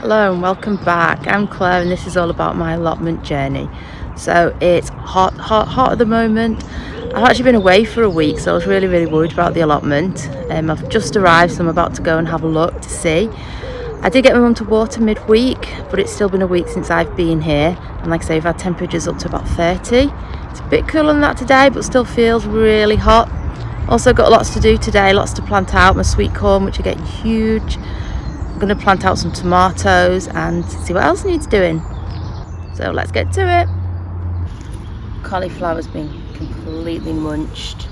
Hello and welcome back. I'm Claire and this is all about my allotment journey. So it's hot at the moment. I've actually been away for a week, so I was really worried about the allotment. I've just arrived, so I'm about to go and have a look to see. I did get my mum to water midweek, but it's still been a week since I've been here. And like I say, we've had temperatures up to about 30. It's a bit cooler than that today, but still feels really hot. Also got lots to do today, lots to plant out. My sweet corn, which are getting huge. I'm going to plant out some tomatoes and see what else needs doing. So let's get to it. Cauliflower's been completely munched.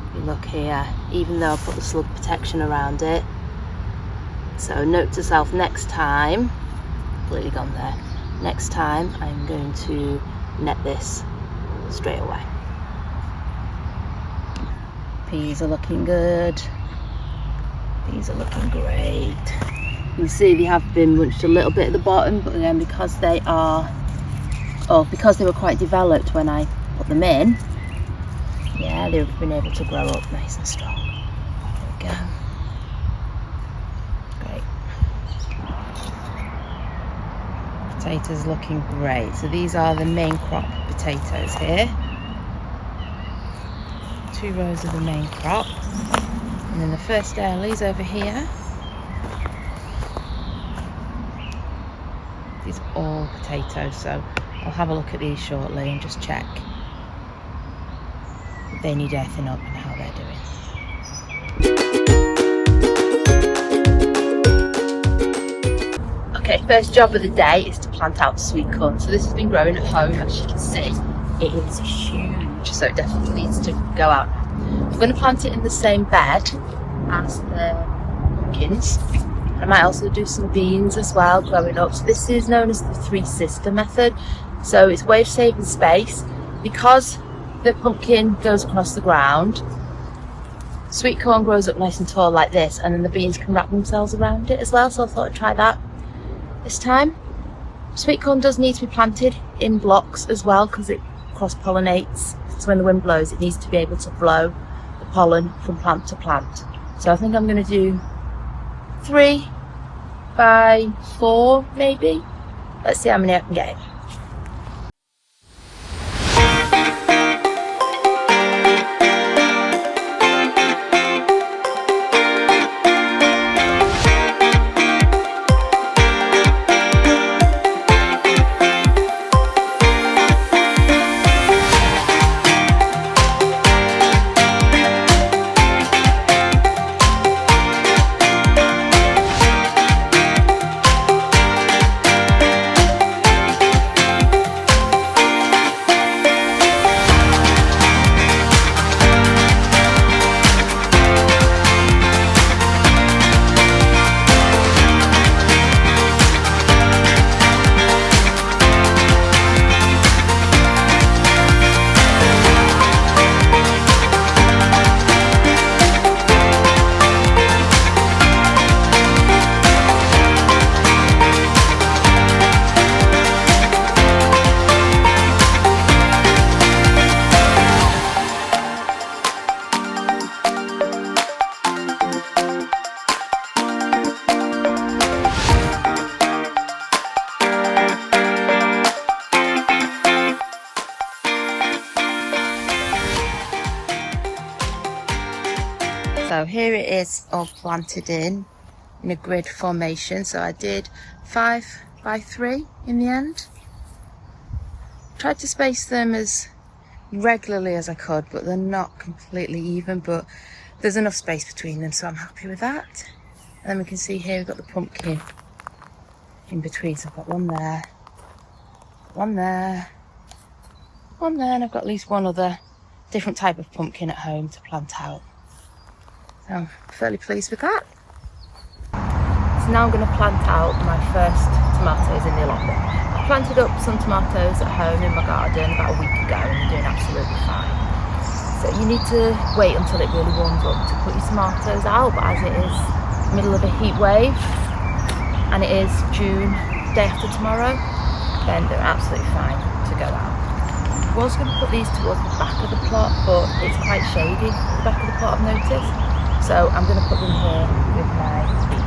If you look here, even though I put the slug protection around it. So note to self, next time, completely gone there. Next time I'm going to net this straight away. Peas are looking good. These are looking great. You can see they have been munched a little bit at the bottom, but again, because they were quite developed when I put them in, yeah, they've been able to grow up nice and strong. There we go. Great. Potatoes looking great. So these are the main crop potatoes here. 2 rows of the main crop. And then the first earlies over here. These are all potatoes, so I'll have a look at these shortly and just check if they need earthing up and how they're doing. Okay, first job of the day is to plant out the sweet corn. So this has been growing at home, as you can see. It is huge, so it definitely needs to go out. I'm going to plant it in the same bed as the pumpkins. I might also do some beans as well growing up. So this is known as the 3-sister method. So it's a way of saving space. Because the pumpkin goes across the ground, sweet corn grows up nice and tall like this, and then the beans can wrap themselves around it as well. So I thought I'd try that this time. Sweet corn does need to be planted in blocks as well because it cross-pollinates. So when the wind blows, it needs to be able to blow the pollen from plant to plant. So I think I'm going to do 3 by 4 maybe. Let's see how many I can get in. So here it is all planted in a grid formation. So I did 5 by 3 in the end. Tried to space them as regularly as I could, but they're not completely even, but there's enough space between them, so I'm happy with that. And then we can see here we've got the pumpkin in between. So I've got one there, one there, one there, and I've got at least one other different type of pumpkin at home to plant out. So I'm fairly pleased with that. So now I'm going to plant out my first tomatoes in the allotment. I planted up some tomatoes at home in my garden about a week ago and they're doing absolutely fine. So you need to wait until it really warms up to put your tomatoes out, but as it is middle of a heat wave and it is June, day after tomorrow, then they're absolutely fine to go out. I was going to put these towards the back of the plot, but it's quite shady at the back of the plot, I've noticed. So I'm going to put them here with my beans.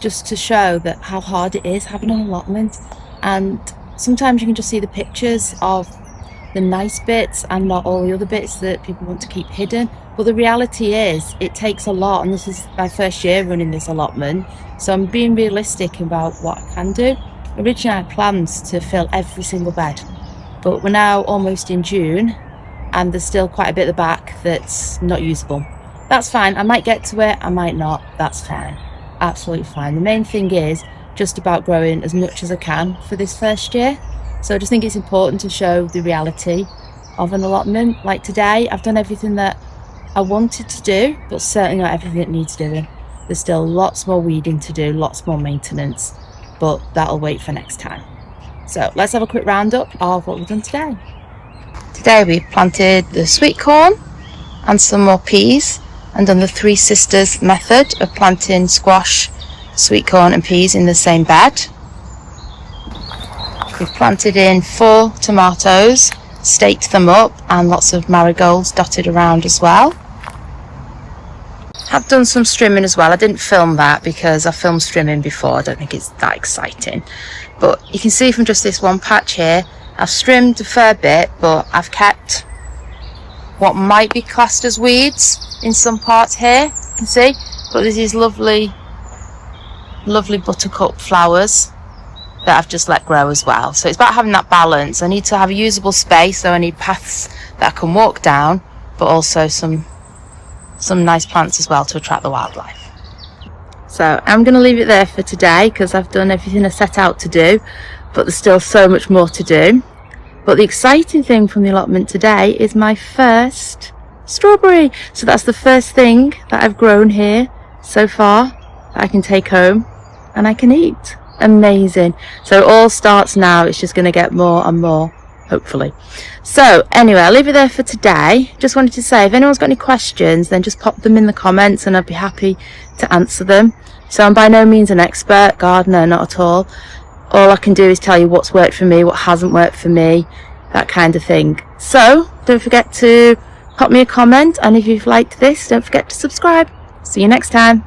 just to show that how hard it is having an allotment. And sometimes you can just see the pictures of the nice bits and not all the other bits that people want to keep hidden. But the reality is it takes a lot, and this is my first year running this allotment, so I'm being realistic about what I can do. Originally I had plans to fill every single bed, but we're now almost in June and there's still quite a bit at the back that's not usable. That's fine, I might get to it, I might not, that's fine, absolutely fine. The main thing is just about growing as much as I can for this first year. So I just think it's important to show the reality of an allotment. Like today, I've done everything that I wanted to do, but certainly not everything that needs doing. There's still lots more weeding to do, lots more maintenance, but that'll wait for next time. So let's have a quick roundup of what we've done today. Today we've planted the sweet corn and some more peas, and done the Three Sisters method of planting squash, sweet corn and peas in the same bed. We've planted in 4 tomatoes, staked them up, and lots of marigolds dotted around as well. I've done some strimming as well. I didn't film that because I filmed strimming before. I don't think it's that exciting. But you can see from just this one patch here, I've strimmed a fair bit, but I've kept what might be classed as weeds in some parts here, you can see. But there's these lovely buttercup flowers that I've just let grow as well. So it's about having that balance. I need to have a usable space, so I need paths that I can walk down, but also some nice plants as well to attract the wildlife. So I'm going to leave it there for today because I've done everything I set out to do, but there's still so much more to do. But the exciting thing from the allotment today is my first strawberry. So that's the first thing that I've grown here so far that I can take home and I can eat. Amazing. So it all starts now. It's just going to get more and more, hopefully. So anyway, I'll leave it there for today. Just wanted to say, if anyone's got any questions, then just pop them in the comments and I'd be happy to answer them. So I'm by no means an expert gardener, not at all. All I can do is tell you what's worked for me, what hasn't worked for me, that kind of thing. So don't forget to pop me a comment, and if you've liked this, don't forget to subscribe. See you next time.